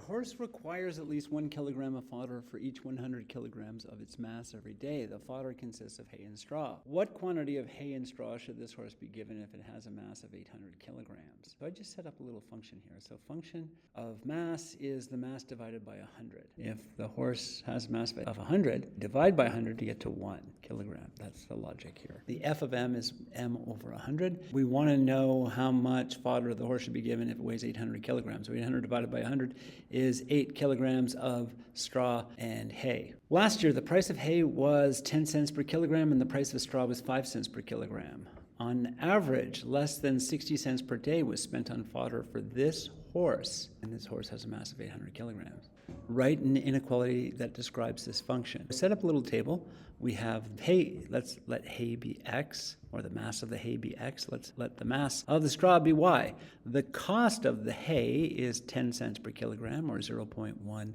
horse requires at least 1 kilogram of fodder for each 100 kilograms of its mass every day. The fodder consists of hay and straw. What quantity of hay and straw should this horse be given if it has a mass of 800 kilograms? So I just set up a little function here. So function of mass is the mass divided by 100. If the horse has a mass of 100, divide by 100 to get to 1 kilogram. That's the logic here. The F of M is M over 100. We want to know how much fodder the horse should be given if it weighs 800 kilograms. So 800 divided by 100 is 8 kilograms of straw and hay. Last year, the price of hay was 10 cents per kilogram and the price of straw was 5 cents per kilogram. On average, less than 60 cents per day was spent on fodder for this horse, and this horse has a mass of 800 kilograms. Write an inequality that describes this function. Set up a little table. We have hay. Let's let hay be x, or the mass of the hay be x. Let's let the mass of the straw be y. The cost of the hay is 10 cents per kilogram, or 0.1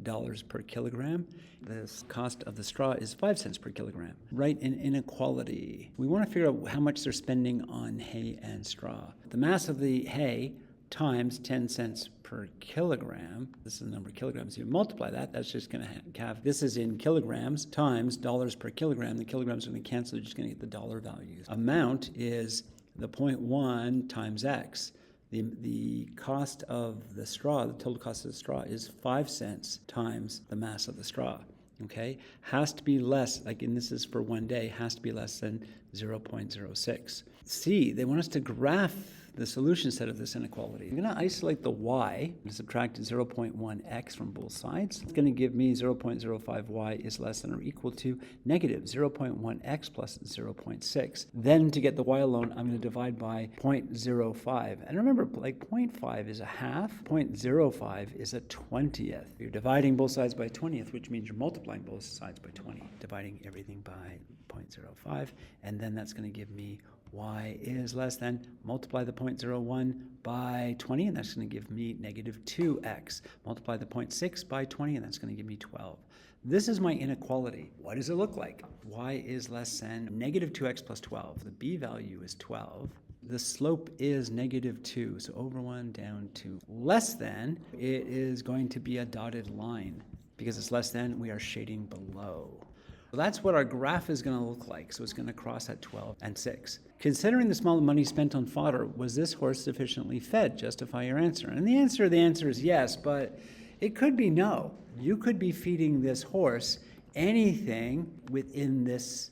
dollars per kilogram. The cost of the straw is 5 cents per kilogram. Write an inequality. We want to figure out how much they're spending on hay and straw. The mass of the hay times 10 cents per kilogram. This is the number of kilograms. You multiply that, that's just going to have, this is in kilograms times dollars per kilogram. The kilograms are going to cancel, you're just going to get the dollar values. Amount is the 0.1 times x. The cost of the straw, the total cost of the straw is 5 cents times the mass of the straw. Okay, has to be less, like, and this is for 1 day, has to be less than 0.06. C, they want us to graph the solution set of this inequality. I'm going to isolate the y and subtract 0.1x from both sides. It's going to give me 0.05y is less than or equal to negative 0.1x plus 0.6. Then to get the y alone, I'm going to divide by 0.05. And remember, like 0.5 is a half, 0.05 is a 20th. You're dividing both sides by 20th, which means you're multiplying both sides by 20, dividing everything by 0.05, and then that's going to give me y is less than, multiply the 0.01 by 20, and that's going to give me negative 2x. Multiply the 0.6 by 20, and that's going to give me 12. This is my inequality. What does it look like? Y is less than negative 2x plus 12. The b value is 12. The slope is negative 2, so over 1, down 2. Less than, it is going to be a dotted line. Because it's less than, we are shading below. So that's what our graph is going to look like. So it's going to cross at 12 and 6. Considering the small money spent on fodder, was this horse sufficiently fed? Justify your answer. And the answer is yes, but it could be no. You could be feeding this horse anything within this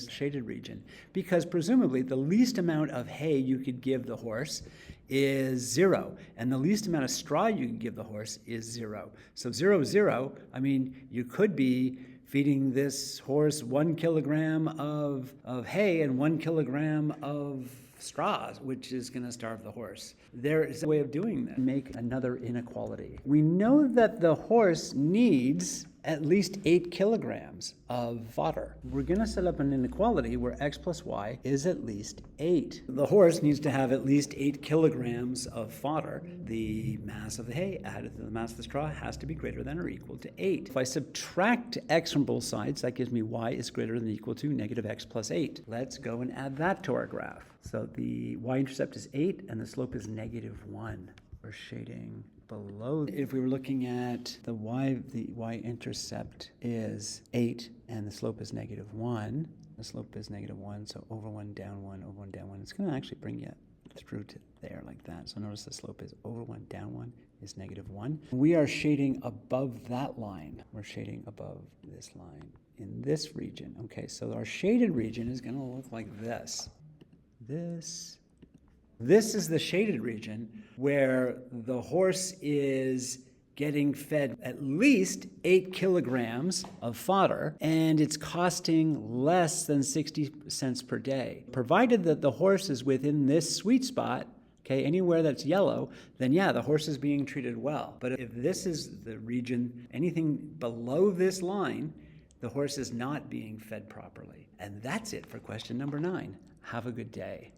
shaded region, because presumably the least amount of hay you could give the horse is 0, and the least amount of straw you can give the horse is 0. So 0, 0, I mean, you could be feeding this horse 1 kilogram of hay and 1 kilogram of straws, which is going to starve the horse. There is a way of doing that. Make another inequality. We know that the horse needs at least 8 kilograms of fodder. We're going to set up an inequality where x plus y is at least 8. The horse needs to have at least 8 kilograms of fodder. The mass of the hay added to the mass of the straw has to be greater than or equal to 8. If I subtract x from both sides, that gives me y is greater than or equal to negative x plus 8. Let's go and add that to our graph. So the y-intercept is 8 and the slope is negative 1. We're shading below. If we were looking at the y-intercept is 8 and the slope is negative 1. The slope is negative 1, so over 1, down 1, over 1, down 1. It's going to actually bring you through to there like that. So notice the slope is over 1, down 1 is negative 1. We are shading above that line. We're shading above this line in this region. Okay, so our shaded region is going to look like this. This is the shaded region where the horse is getting fed at least 8 kilograms of fodder, and it's costing less than 60 cents per day. Provided that the horse is within this sweet spot, okay, anywhere that's yellow, then yeah, the horse is being treated well. But if this is the region, anything below this line, the horse is not being fed properly. And that's it for question number 9. Have a good day.